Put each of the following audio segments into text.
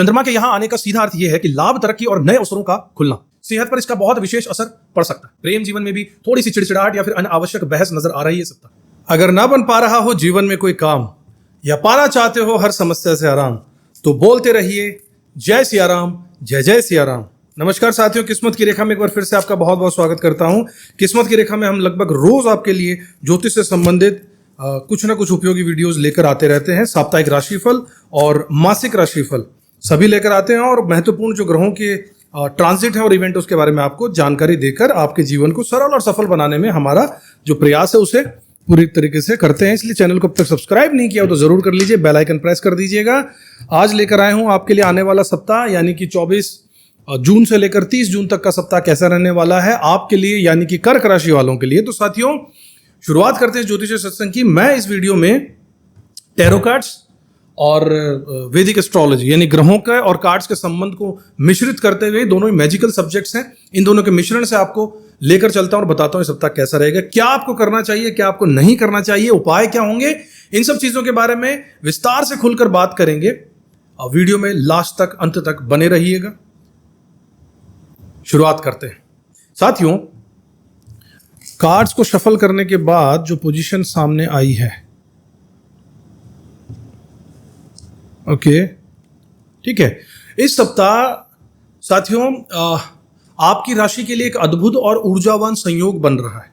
चंद्रमा के यहाँ आने का सीधा अर्थ यह है कि लाभ, तरक्की और नए अवसरों का खुलना। सेहत पर इसका बहुत विशेष असर पड़ सकता है। प्रेम जीवन में भी थोड़ी सी चिड़चिड़ाहट या फिर अनावश्यक बहस नजर आ रही है सप्ताह। अगर ना बन पा रहा हो जीवन में कोई काम या पाना चाहते हो हर समस्या से आराम, तो बोलते रहिए जय सिया राम, जय जय सिया राम। नमस्कार साथियों, किस्मत की रेखा में एक बार फिर से आपका बहुत बहुत स्वागत करता हूं। किस्मत की रेखा में हम लगभग रोज आपके लिए ज्योतिष से संबंधित कुछ ना कुछ उपयोगी वीडियोस लेकर आते रहते हैं। साप्ताहिक राशिफल और मासिक राशिफल सभी लेकर आते हैं और महत्वपूर्ण जो ग्रहों के ट्रांजिट है और इवेंट उसके बारे में आपको जानकारी देकर आपके जीवन को सरल और सफल बनाने में हमारा जो प्रयास है उसे पूरी तरीके से करते हैं। इसलिए चैनल को अब तक सब्सक्राइब नहीं किया हो तो जरूर कर लीजिए, बेल आइकन प्रेस कर दीजिएगा। आज लेकर आए हूं आपके लिए आने वाला सप्ताह यानी कि 24 जून से लेकर 30 जून तक का सप्ताह कैसा रहने वाला है आपके लिए यानी कि कर्क राशि वालों के लिए। तो साथियों, शुरुआत करते हैं ज्योतिष सत्संग की। मैं इस वीडियो में टैरो कार्ड्स और वैदिक एस्ट्रोलॉजी यानी ग्रहों के और कार्ड्स के संबंध को मिश्रित करते हुए, दोनों ही मैजिकल सब्जेक्ट्स हैं, इन दोनों के मिश्रण से आपको लेकर चलता हूं और बताता हूं सप्ताह कैसा रहेगा, क्या आपको करना चाहिए, क्या आपको नहीं करना चाहिए, उपाय क्या होंगे, इन सब चीजों के बारे में विस्तार से खुलकर बात करेंगे। वीडियो में लास्ट तक, अंत तक बने रहिएगा। शुरुआत करते हैं साथियों। कार्ड्स को शफल करने के बाद जो पोजीशन सामने आई है, ओके, ठीक है। इस सप्ताह साथियों आपकी राशि के लिए एक अद्भुत और ऊर्जावान संयोग बन रहा है।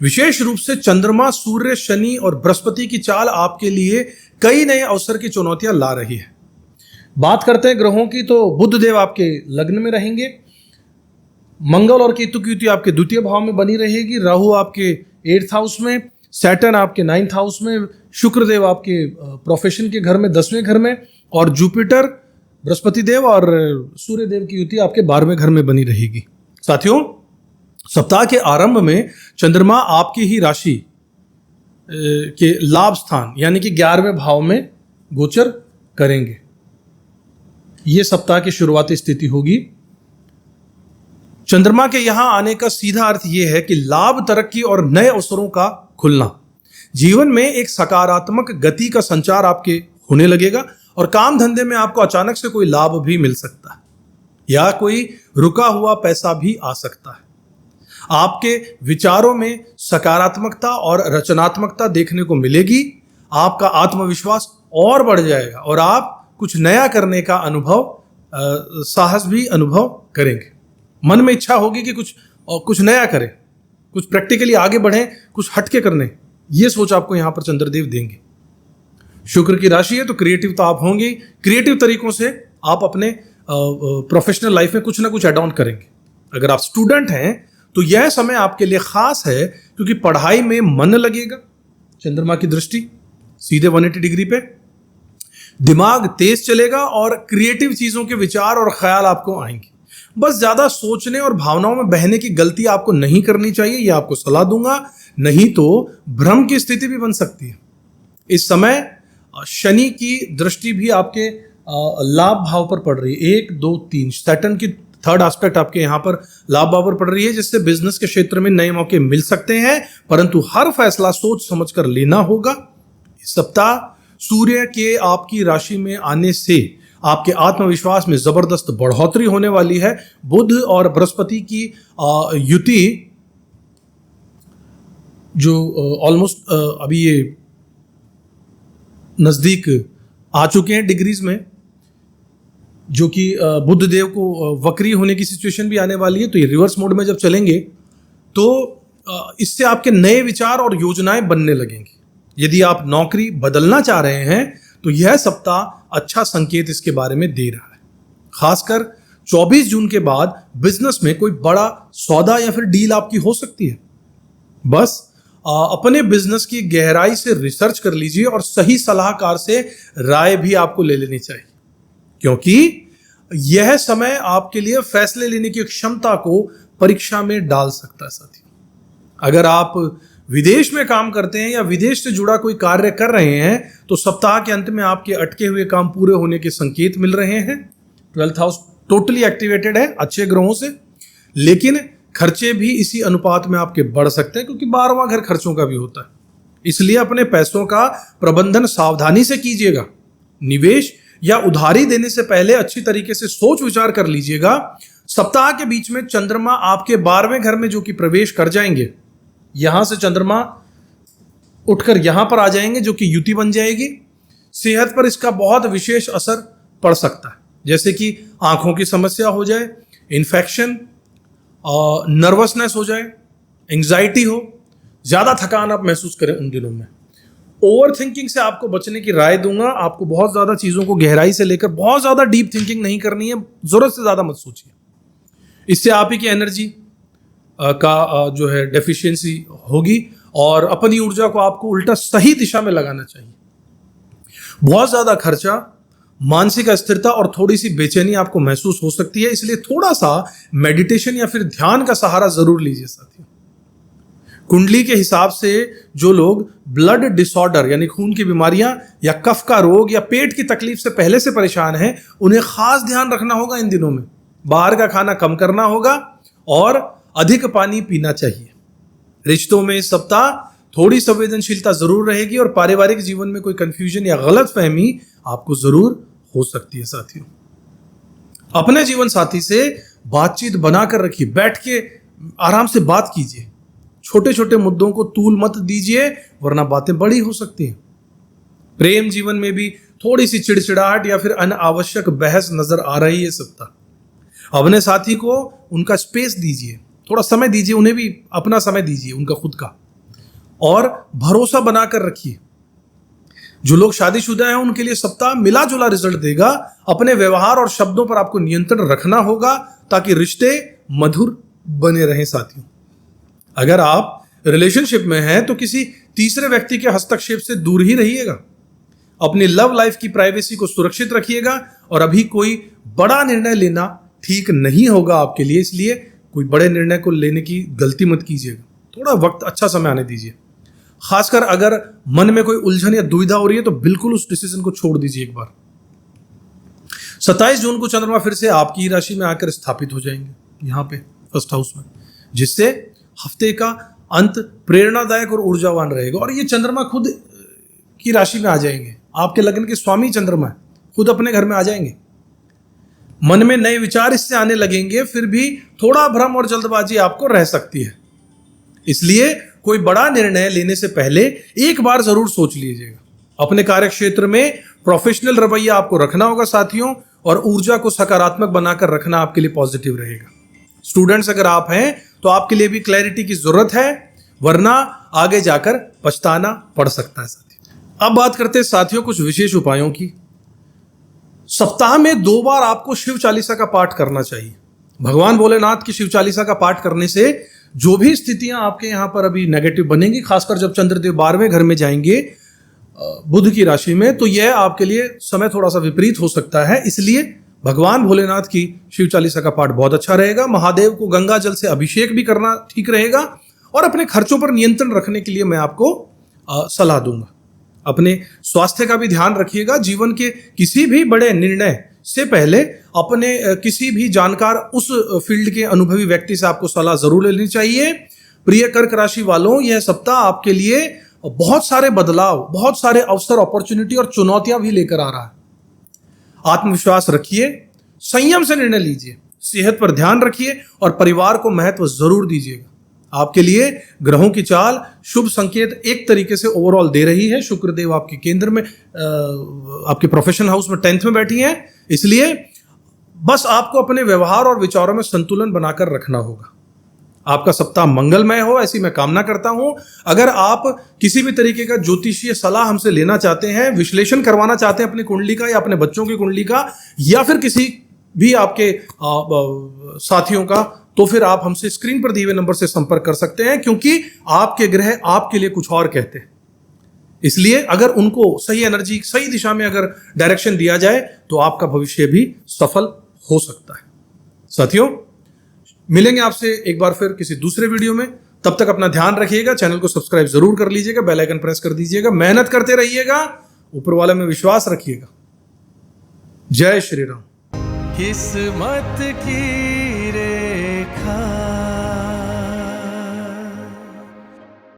विशेष रूप से चंद्रमा, सूर्य, शनि और बृहस्पति की चाल आपके लिए कई नए अवसर की चुनौतियां ला रही है। बात करते हैं ग्रहों की, तो बुध देव आपके लग्न में रहेंगे, मंगल और केतु की युति आपके द्वितीय भाव में बनी रहेगी, राहु आपके 8th हाउस में, सैटर्न आपके 9th हाउस में, शुक्रदेव आपके प्रोफेशन के घर में 10वें घर में, और जुपिटर, बृहस्पति देव और सूर्य देव की युति आपके 12वें घर में बनी रहेगी। साथियों, सप्ताह के आरंभ में चंद्रमा आपकी ही राशि के लाभ स्थान यानी कि 11वें भाव में गोचर करेंगे। यह सप्ताह की शुरुआती स्थिति होगी। चंद्रमा के यहां आने का सीधा अर्थ यह है कि लाभ, तरक्की और नए अवसरों का खुलना। जीवन में एक सकारात्मक गति का संचार आपके होने लगेगा और काम धंधे में आपको अचानक से कोई लाभ भी मिल सकता है या कोई रुका हुआ पैसा भी आ सकता है। आपके विचारों में सकारात्मकता और रचनात्मकता देखने को मिलेगी। आपका आत्मविश्वास और बढ़ जाएगा और आप कुछ नया करने का साहस भी अनुभव करेंगे। मन में इच्छा होगी कि कुछ नया करें, कुछ प्रैक्टिकली आगे बढ़ें, कुछ हटके करने, ये सोच आपको यहां पर चंद्रदेव देंगे। शुक्र की राशि है तो क्रिएटिव तो आप होंगे। क्रिएटिव तरीकों से आप अपने प्रोफेशनल लाइफ में कुछ ना कुछ एड ऑन करेंगे। अगर आप स्टूडेंट हैं तो यह समय आपके लिए खास है क्योंकि पढ़ाई में मन लगेगा। चंद्रमा की दृष्टि सीधे 180 डिग्री पे, दिमाग तेज चलेगा और क्रिएटिव चीजों के विचार और ख्याल आपको आएंगे। बस ज्यादा सोचने और भावनाओं में बहने की गलती आपको नहीं करनी चाहिए, यह आपको सलाह दूंगा, नहीं तो भ्रम की स्थिति भी बन सकती है। इस समय शनि की दृष्टि भी आपके लाभ भाव पर पड़ रही है, 1, 2, 3, सैटर्न की 3rd एस्पेक्ट आपके यहां पर लाभ भाव पर पड़ रही है, जिससे बिजनेस के क्षेत्र में नए मौके मिल सकते हैं, परंतु हर फैसला सोच समझकर लेना होगा। इस सप्ताह सूर्य के आपकी राशि में आने से आपके आत्मविश्वास में जबरदस्त बढ़ोतरी होने वाली है। बुध और बृहस्पति की युति जो ऑलमोस्ट अभी ये नजदीक आ चुके हैं डिग्रीज में, जो कि बुध देव को वक्री होने की सिचुएशन भी आने वाली है। तो ये रिवर्स मोड में जब चलेंगे तो इससे आपके नए विचार और योजनाएं बनने लगेंगी। यदि आप नौकरी बदलना चाह रहे हैं तो यह सप्ताह अच्छा संकेत इसके बारे में दे रहा है। खासकर 24 जून के बाद बिजनेस में कोई बड़ा सौदा या फिर डील आपकी हो सकती है। बस अपने बिजनेस की गहराई से रिसर्च कर लीजिए और सही सलाहकार से राय भी आपको ले लेनी चाहिए, क्योंकि यह समय आपके लिए फैसले लेने की क्षमता को परीक्षा में डाल सकता है। साथियों, अगर आप विदेश में काम करते हैं या विदेश से जुड़ा कोई कार्य कर रहे हैं तो सप्ताह के अंत में आपके अटके हुए काम पूरे होने के संकेत मिल रहे हैं। 12th हाउस टोटली एक्टिवेटेड है अच्छे ग्रहों से, लेकिन खर्चे भी इसी अनुपात में आपके बढ़ सकते हैं क्योंकि 12वां घर खर्चों का भी होता है। इसलिए अपने पैसों का प्रबंधन सावधानी से कीजिएगा। निवेश या उधारी देने से पहले अच्छी तरीके से सोच विचार कर लीजिएगा। सप्ताह के बीच में चंद्रमा आपके 12वें घर में जो कि प्रवेश कर जाएंगे, यहां से चंद्रमा उठकर यहां पर आ जाएंगे जो कि युति बन जाएगी। सेहत पर इसका बहुत विशेष असर पड़ सकता है, जैसे कि आंखों की समस्या हो जाए, इन्फेक्शन, नर्वसनेस हो जाए, एंग्जाइटी हो, ज्यादा थकान आप महसूस करें उन दिनों में। ओवर थिंकिंग से आपको बचने की राय दूंगा। आपको बहुत ज्यादा चीजों को गहराई से लेकर बहुत ज्यादा डीप थिंकिंग नहीं करनी है, जरूरत से ज्यादा मत सोचिए। इससे आप ही की एनर्जी का जो है डेफिशिएंसी होगी और अपनी ऊर्जा को आपको उल्टा सही दिशा में लगाना चाहिए। बहुत ज्यादा खर्चा, मानसिक अस्थिरता और थोड़ी सी बेचैनी आपको महसूस हो सकती है, इसलिए थोड़ा सा मेडिटेशन या फिर ध्यान का सहारा जरूर लीजिए साथियों। कुंडली के हिसाब से जो लोग ब्लड डिसऑर्डर यानी खून की बीमारियां या कफ का रोग या पेट की तकलीफ से पहले से परेशान हैं, उन्हें खास ध्यान रखना होगा इन दिनों में। बाहर का खाना कम करना होगा और अधिक पानी पीना चाहिए। रिश्तों में इस सप्ताह थोड़ी संवेदनशीलता जरूर रहेगी और पारिवारिक जीवन में कोई कंफ्यूजन या गलत फहमी आपको जरूर हो सकती है साथियों। अपने जीवन साथी से बातचीत बनाकर रखिए, बैठ के आराम से बात कीजिए। छोटे छोटे मुद्दों को तूल मत दीजिए, वरना बातें बड़ी हो सकती हैं। प्रेम जीवन में भी थोड़ी सी चिड़चिड़ाहट या फिर अनावश्यक बहस नजर आ रही है सप्ताह। अपने साथी को उनका स्पेस दीजिए, थोड़ा समय दीजिए, उन्हें भी अपना समय दीजिए, उनका खुद का, और भरोसा बनाकर रखिए। जो लोग शादीशुदा हैं उनके लिए सप्ताह मिला जुला रिजल्ट देगा। अपने व्यवहार और शब्दों पर आपको नियंत्रण रखना होगा ताकि रिश्ते मधुर बने रहें साथियों। अगर आप रिलेशनशिप में हैं तो किसी तीसरे व्यक्ति के हस्तक्षेप से दूर ही रहिएगा। अपनी लव लाइफ की प्राइवेसी को सुरक्षित रखिएगा और अभी कोई बड़ा निर्णय लेना ठीक नहीं होगा आपके लिए, इसलिए कोई बड़े निर्णय को लेने की गलती मत कीजिएगा। थोड़ा वक्त, अच्छा समय आने दीजिए। खासकर अगर मन में कोई उलझन या दुविधा हो रही है तो बिल्कुल उस डिसीजन को छोड़ दीजिए एक बार। 27 जून को चंद्रमा फिर से आपकी ही राशि में आकर स्थापित हो जाएंगे यहाँ पे फर्स्ट हाउस में, जिससे हफ्ते का अंत प्रेरणादायक और ऊर्जावान रहेगा। और ये चंद्रमा खुद की राशि में आ जाएंगे, आपके लग्न के स्वामी चंद्रमा है, खुद अपने घर में आ जाएंगे। मन में नए विचार इससे आने लगेंगे, फिर भी थोड़ा भ्रम और जल्दबाजी आपको रह सकती है, इसलिए कोई बड़ा निर्णय लेने से पहले एक बार जरूर सोच लीजिएगा। अपने कार्य क्षेत्र में प्रोफेशनल रवैया आपको रखना होगा साथियों, और ऊर्जा को सकारात्मक बनाकर रखना आपके लिए पॉजिटिव रहेगा। स्टूडेंट्स अगर आप हैं तो आपके लिए भी क्लैरिटी की जरूरत है, वरना आगे जाकर पछताना पड़ सकता है साथियों। अब बात करते हैं साथियों कुछ विशेष उपायों की। सप्ताह में 2 बार आपको शिव चालीसा का पाठ करना चाहिए। भगवान भोलेनाथ की शिव चालीसा का पाठ करने से जो भी स्थितियां आपके यहां पर अभी नेगेटिव बनेंगी, खासकर जब चंद्रदेव 12वें घर में जाएंगे बुध की राशि में, तो यह आपके लिए समय थोड़ा सा विपरीत हो सकता है। इसलिए भगवान भोलेनाथ की शिव चालीसा का पाठ बहुत अच्छा रहेगा। महादेव को गंगा जल से अभिषेक भी करना ठीक रहेगा। और अपने खर्चों पर नियंत्रण रखने के लिए मैं आपको सलाह दूंगा। अपने स्वास्थ्य का भी ध्यान रखिएगा। जीवन के किसी भी बड़े निर्णय से पहले अपने किसी भी जानकार उस फील्ड के अनुभवी व्यक्ति से आपको सलाह जरूर लेनी चाहिए। प्रिय कर्क राशि वालों, यह सप्ताह आपके लिए बहुत सारे बदलाव, बहुत सारे अवसर, अपॉर्चुनिटी और चुनौतियां भी लेकर आ रहा है। आत्मविश्वास रखिए, संयम से निर्णय लीजिए, सेहत पर ध्यान रखिए और परिवार को महत्व जरूर दीजिएगा। आपके लिए ग्रहों की चाल शुभ संकेत एक तरीके से ओवरऑल दे रही है। शुक्रदेव आपके केंद्र में, आपके प्रोफेशनल हाउस में 10th में बैठी हैं, इसलिए बस आपको अपने व्यवहार और विचारों में संतुलन बनाकर रखना होगा। आपका सप्ताह मंगलमय हो, ऐसी मैं कामना करता हूं। अगर आप किसी भी तरीके का ज्योतिषीय सलाह हमसे लेना चाहते हैं, विश्लेषण करवाना चाहते हैं अपनी कुंडली का या अपने बच्चों की कुंडली का, या फिर किसी भी आपके साथियों का, तो फिर आप हमसे स्क्रीन पर दिए हुए नंबर से संपर्क कर सकते हैं, क्योंकि आपके ग्रह आपके लिए कुछ और कहते हैं। इसलिए अगर उनको सही एनर्जी, सही दिशा में अगर डायरेक्शन दिया जाए तो आपका भविष्य भी सफल हो सकता है। साथियों, मिलेंगे आपसे एक बार फिर किसी दूसरे वीडियो में। तब तक अपना ध्यान रखिएगा, चैनल को सब्सक्राइब जरूर कर लीजिएगा, बेल आइकन प्रेस कर दीजिएगा, मेहनत करते रहिएगा, ऊपर वाले में विश्वास रखिएगा। जय श्री राम। किस्मत की रेखा